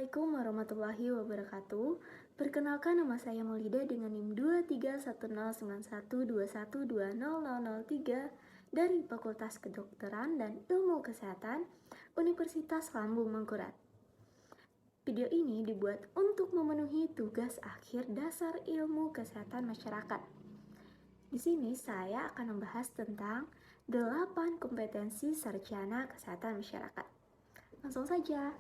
Assalamualaikum warahmatullahi wabarakatuh. Perkenalkan, nama saya Maulida dengan NIM 23109121200003 dari Fakultas Kedokteran dan Ilmu Kesehatan Universitas Lambung Mangkurat. Video ini dibuat untuk memenuhi tugas akhir dasar ilmu kesehatan masyarakat. Di sini saya akan membahas tentang 8 kompetensi sarjana kesehatan masyarakat. Langsung saja.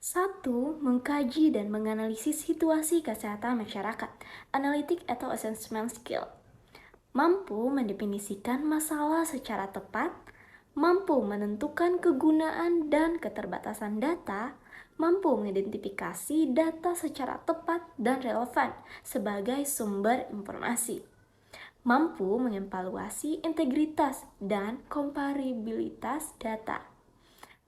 1. Mengkaji dan menganalisis situasi kesehatan masyarakat, analitik atau assessment skill. Mampu mendefinisikan masalah secara tepat, mampu menentukan kegunaan dan keterbatasan data, mampu mengidentifikasi data secara tepat dan relevan sebagai sumber informasi, mampu mengevaluasi integritas dan komparabilitas data,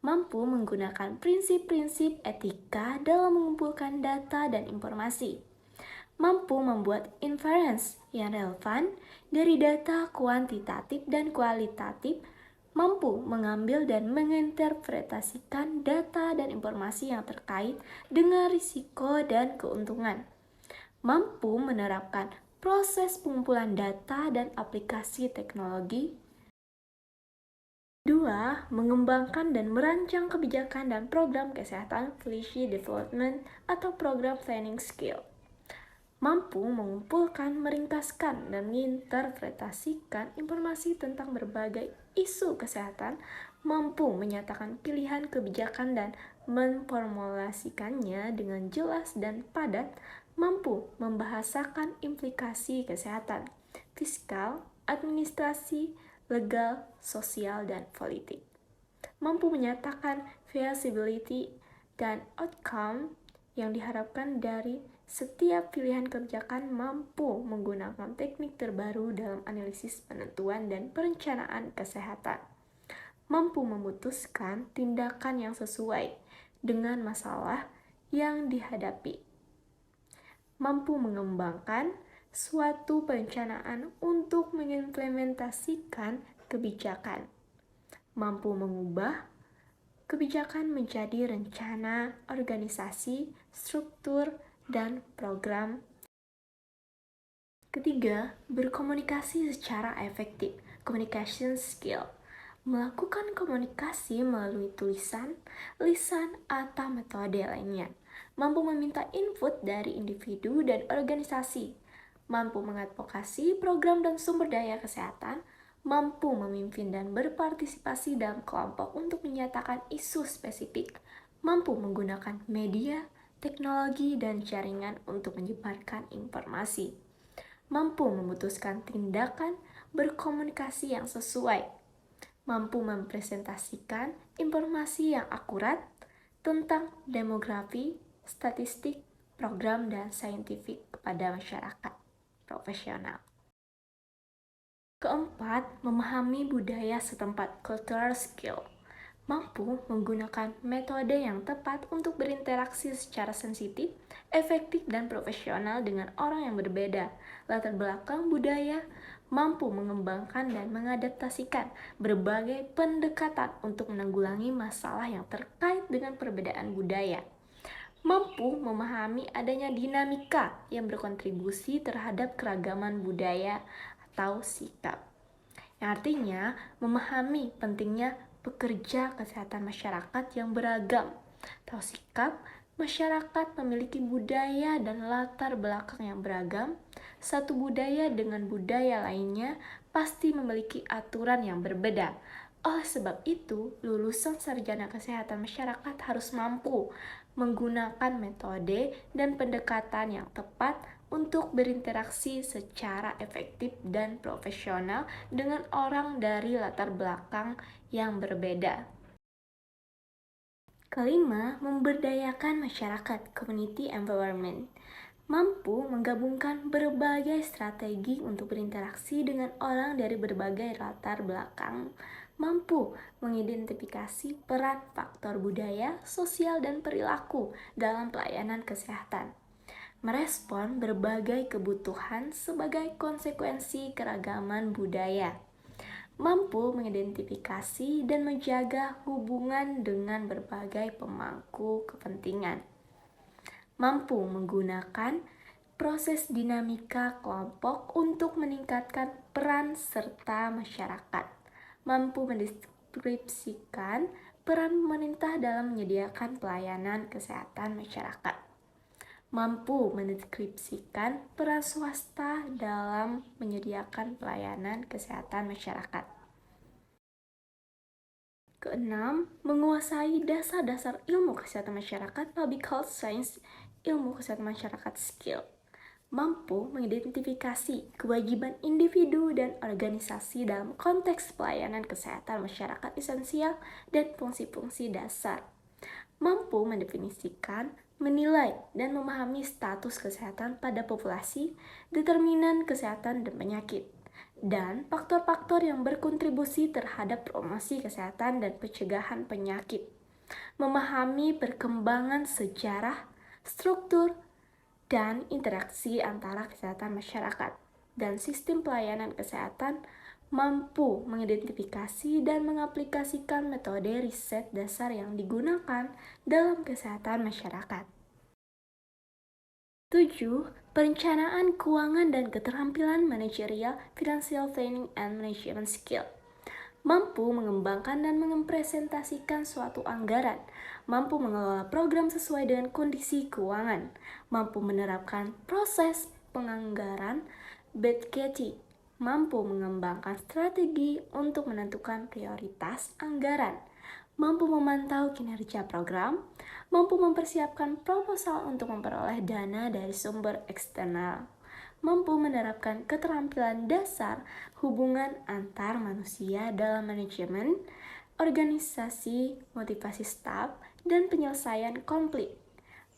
mampu menggunakan prinsip-prinsip etika dalam mengumpulkan data dan informasi, mampu membuat inference yang relevan dari data kuantitatif dan kualitatif, mampu mengambil dan menginterpretasikan data dan informasi yang terkait dengan risiko dan keuntungan, mampu menerapkan proses pengumpulan data dan aplikasi teknologi. 2. Mengembangkan dan merancang kebijakan dan program kesehatan policy development atau program planning skill. Mampu mengumpulkan, meringkaskan, dan menginterpretasikan informasi tentang berbagai isu kesehatan, mampu menyatakan pilihan kebijakan dan memformulasikannya dengan jelas dan padat, mampu membahasakan implikasi kesehatan, fiskal, administrasi, legal, sosial, dan politik. Mampu menyatakan feasibility dan outcome yang diharapkan dari setiap pilihan kebijakan, mampu menggunakan teknik terbaru dalam analisis penentuan dan perencanaan kesehatan, mampu memutuskan tindakan yang sesuai dengan masalah yang dihadapi, mampu mengembangkan suatu perencanaan untuk mengimplementasikan kebijakan, mampu mengubah kebijakan menjadi rencana, organisasi, struktur, dan program. Ketiga, berkomunikasi secara efektif, communication skill. Melakukan komunikasi melalui tulisan, lisan, atau metode lainnya. Mampu meminta input dari individu dan organisasi, mampu mengadvokasi program dan sumber daya kesehatan, mampu memimpin dan berpartisipasi dalam kelompok untuk menyatakan isu spesifik, mampu menggunakan media, teknologi, dan jaringan untuk menyebarkan informasi, mampu memutuskan tindakan berkomunikasi yang sesuai, mampu mempresentasikan informasi yang akurat tentang demografi, statistik, program, dan saintifik kepada masyarakat profesional. Keempat, memahami budaya setempat, cultural skill. Mampu menggunakan metode yang tepat untuk berinteraksi secara sensitif, efektif, dan profesional dengan orang yang berbeda, latar belakang budaya, mampu mengembangkan dan mengadaptasikan berbagai pendekatan untuk menanggulangi masalah yang terkait dengan perbedaan budaya, mampu memahami adanya dinamika yang berkontribusi terhadap keragaman budaya atau sikap, yang artinya memahami pentingnya pekerja kesehatan masyarakat yang beragam, atau sikap masyarakat memiliki budaya dan latar belakang yang beragam. Satu budaya dengan budaya lainnya pasti memiliki aturan yang berbeda. Oleh sebab itu, lulusan sarjana kesehatan masyarakat harus mampu menggunakan metode dan pendekatan yang tepat untuk berinteraksi secara efektif dan profesional dengan orang dari latar belakang yang berbeda. Kelima, memberdayakan masyarakat, community empowerment. Mampu menggabungkan berbagai strategi untuk berinteraksi dengan orang dari berbagai latar belakang, mampu mengidentifikasi peran faktor budaya, sosial, dan perilaku dalam pelayanan kesehatan, merespon berbagai kebutuhan sebagai konsekuensi keragaman budaya, mampu mengidentifikasi dan menjaga hubungan dengan berbagai pemangku kepentingan, mampu menggunakan proses dinamika kelompok untuk meningkatkan peran serta masyarakat, mampu mendeskripsikan peran pemerintah dalam menyediakan pelayanan kesehatan masyarakat, mampu mendeskripsikan peran swasta dalam menyediakan pelayanan kesehatan masyarakat. Keenam, menguasai dasar-dasar ilmu kesehatan masyarakat, public health science, ilmu kesehatan masyarakat skill. Mampu mengidentifikasi kewajiban individu dan organisasi dalam konteks pelayanan kesehatan masyarakat esensial dan fungsi-fungsi dasar. Mampu mendefinisikan, menilai, dan memahami status kesehatan pada populasi, determinan kesehatan dan penyakit, dan faktor-faktor yang berkontribusi terhadap promosi kesehatan dan pencegahan penyakit. Memahami perkembangan sejarah, struktur, dan interaksi antara kesehatan masyarakat dan sistem pelayanan kesehatan, mampu mengidentifikasi dan mengaplikasikan metode riset dasar yang digunakan dalam kesehatan masyarakat. 7. Perencanaan keuangan dan keterampilan manajerial, financial planning and management skill. Mampu mengembangkan dan mempresentasikan suatu anggaran, mampu mengelola program sesuai dengan kondisi keuangan, mampu menerapkan proses penganggaran budgeting, mampu mengembangkan strategi untuk menentukan prioritas anggaran, mampu memantau kinerja program, mampu mempersiapkan proposal untuk memperoleh dana dari sumber eksternal, mampu menerapkan keterampilan dasar hubungan antar manusia dalam manajemen, organisasi, motivasi staf, dan penyelesaian konflik,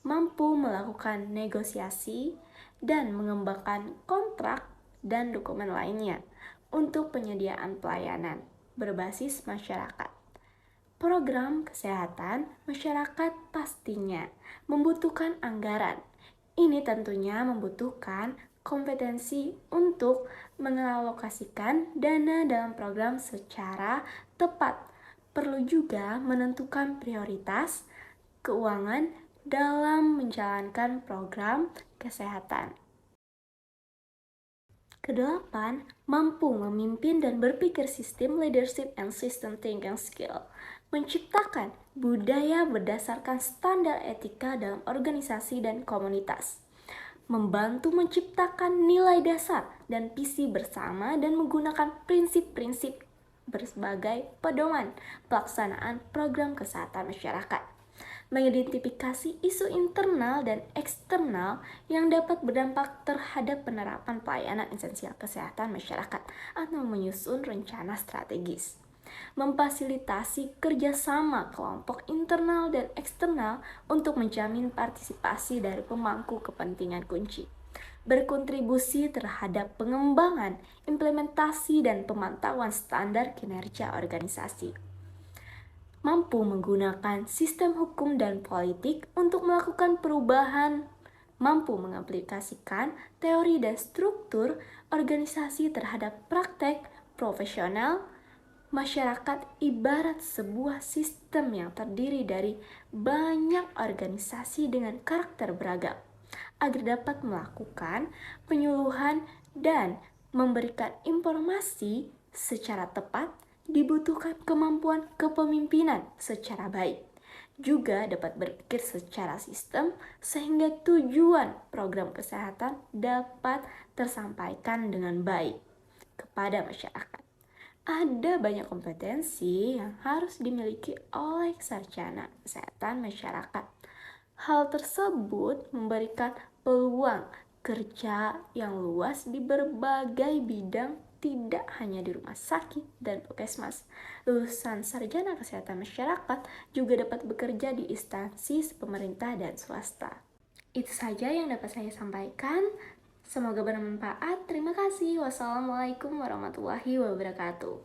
mampu melakukan negosiasi dan mengembangkan kontrak dan dokumen lainnya untuk penyediaan pelayanan berbasis masyarakat. Program kesehatan masyarakat pastinya membutuhkan anggaran. Ini tentunya membutuhkan kompetensi untuk mengalokasikan dana dalam program secara tepat. Perlu juga menentukan prioritas keuangan dalam menjalankan program kesehatan. Kedelapan, mampu memimpin dan berpikir sistem, leadership and system thinking skill. Menciptakan budaya berdasarkan standar etika dalam organisasi dan komunitas. Membantu menciptakan nilai dasar dan visi bersama dan menggunakan prinsip-prinsip sebagai pedoman pelaksanaan program kesehatan masyarakat. Mengidentifikasi isu internal dan eksternal yang dapat berdampak terhadap penerapan pelayanan esensial kesehatan masyarakat atau menyusun rencana strategis. Memfasilitasi kerjasama kelompok internal dan eksternal untuk menjamin partisipasi dari pemangku kepentingan kunci. Berkontribusi terhadap pengembangan, implementasi, dan pemantauan standar kinerja organisasi. Mampu menggunakan sistem hukum dan politik untuk melakukan perubahan, mampu mengaplikasikan teori dan struktur organisasi terhadap praktek profesional masyarakat ibarat sebuah sistem yang terdiri dari banyak organisasi dengan karakter beragam, agar dapat melakukan penyuluhan dan memberikan informasi secara tepat. Dibutuhkan kemampuan kepemimpinan secara baik. Juga dapat berpikir secara sistem sehingga tujuan program kesehatan dapat tersampaikan dengan baik kepada masyarakat. Ada banyak kompetensi yang harus dimiliki oleh sarjana kesehatan masyarakat. Hal tersebut memberikan peluang kerja yang luas di berbagai bidang, tidak hanya di rumah sakit dan puskesmas. Lulusan sarjana kesehatan masyarakat juga dapat bekerja di instansi pemerintah dan swasta. Itu saja yang dapat saya sampaikan. Semoga bermanfaat. Terima kasih. Wassalamualaikum warahmatullahi wabarakatuh.